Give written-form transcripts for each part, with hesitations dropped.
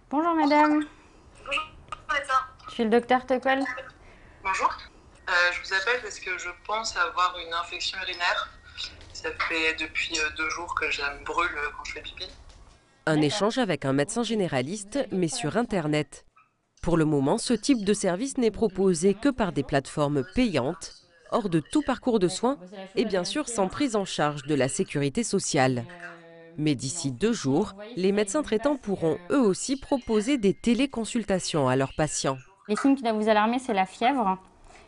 Bonjour madame, Bonjour médecin. je suis le docteur Tocol. Bonjour. Je vous appelle parce que je pense avoir une infection urinaire. Ça fait depuis 2 jours que je me brûle quand je fais pipi. Un échange avec un médecin généraliste, mais sur Internet. Pour le moment, ce type de service n'est proposé que par des plateformes payantes, hors de tout parcours de soins et bien sûr sans prise en charge de la sécurité sociale. Mais d'ici 2 jours, les médecins traitants pourront eux aussi proposer des téléconsultations à leurs patients. Les signes qui doivent vous alarmer, c'est la fièvre.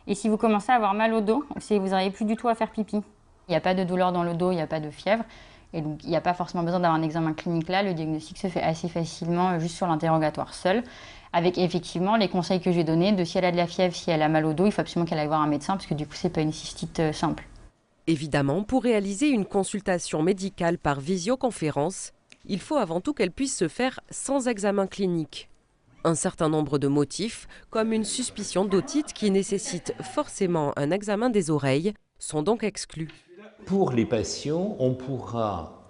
Et si vous commencez à avoir mal au dos, ou si vous n'arrivez plus du tout à faire pipi. Il n'y a pas de douleur dans le dos, il n'y a pas de fièvre. Et donc, il n'y a pas forcément besoin d'avoir un examen clinique là. Le diagnostic se fait assez facilement juste sur l'interrogatoire seul. Avec effectivement les conseils que j'ai donnés de si elle a de la fièvre, si elle a mal au dos, il faut absolument qu'elle aille voir un médecin parce que du coup, c'est pas une cystite simple. Évidemment, pour réaliser une consultation médicale par visioconférence, il faut avant tout qu'elle puisse se faire sans examen clinique. Un certain nombre de motifs, comme une suspicion d'otite qui nécessite forcément un examen des oreilles, sont donc exclus. Pour les patients, on pourra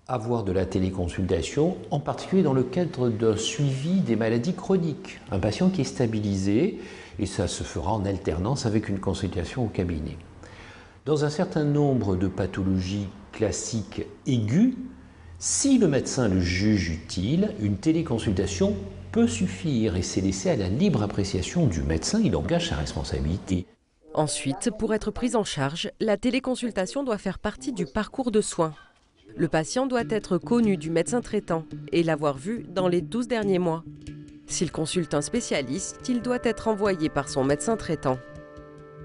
avoir de la téléconsultation, en particulier dans le cadre d'un suivi des maladies chroniques. Un patient qui est stabilisé, et ça se fera en alternance avec une consultation au cabinet. Dans un certain nombre de pathologies classiques aiguës, si le médecin le juge utile, une téléconsultation peut suffire et c'est laissé à la libre appréciation du médecin, il engage sa responsabilité. Ensuite, pour être prise en charge, la téléconsultation doit faire partie du parcours de soins. Le patient doit être connu du médecin traitant et l'avoir vu dans les 12 derniers mois. S'il consulte un spécialiste, il doit être envoyé par son médecin traitant.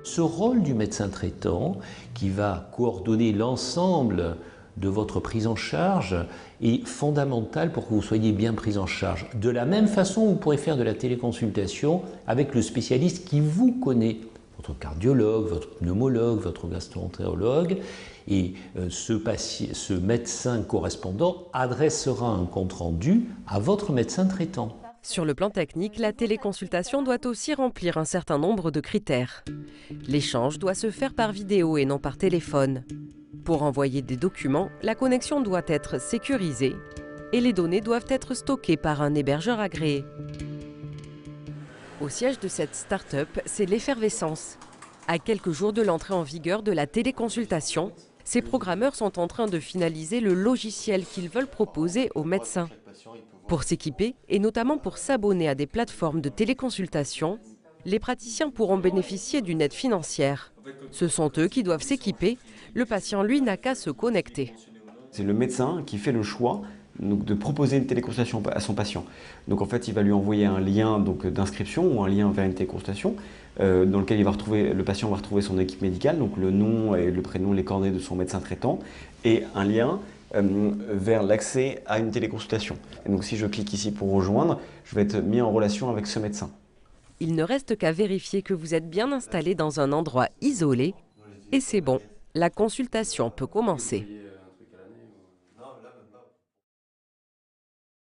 Ce rôle du médecin traitant, qui va coordonner l'ensemble de votre prise en charge, est fondamental pour que vous soyez bien pris en charge. De la même façon, vous pourrez faire de la téléconsultation avec le spécialiste qui vous connaît, votre cardiologue, votre pneumologue, votre gastro-entérologue, et ce médecin correspondant adressera un compte-rendu à votre médecin traitant. Sur le plan technique, la téléconsultation doit aussi remplir un certain nombre de critères. L'échange doit se faire par vidéo et non par téléphone. Pour envoyer des documents, la connexion doit être sécurisée et les données doivent être stockées par un hébergeur agréé. Au siège de cette start-up, c'est l'effervescence. À quelques jours de l'entrée en vigueur de la téléconsultation, ces programmeurs sont en train de finaliser le logiciel qu'ils veulent proposer aux médecins. Pour s'équiper, et notamment pour s'abonner à des plateformes de téléconsultation, les praticiens pourront bénéficier d'une aide financière. Ce sont eux qui doivent s'équiper, le patient, lui, n'a qu'à se connecter. C'est le médecin qui fait le choix de proposer une téléconsultation à son patient. Donc en fait, il va lui envoyer un lien d'inscription ou un lien vers une téléconsultation dans lequel le patient va retrouver son équipe médicale, donc le nom et le prénom, les coordonnées de son médecin traitant, et un lien vers l'accès à une téléconsultation. Et donc si je clique ici pour rejoindre, je vais être mis en relation avec ce médecin. Il ne reste qu'à vérifier que vous êtes bien installé dans un endroit isolé et c'est bon, la consultation peut commencer.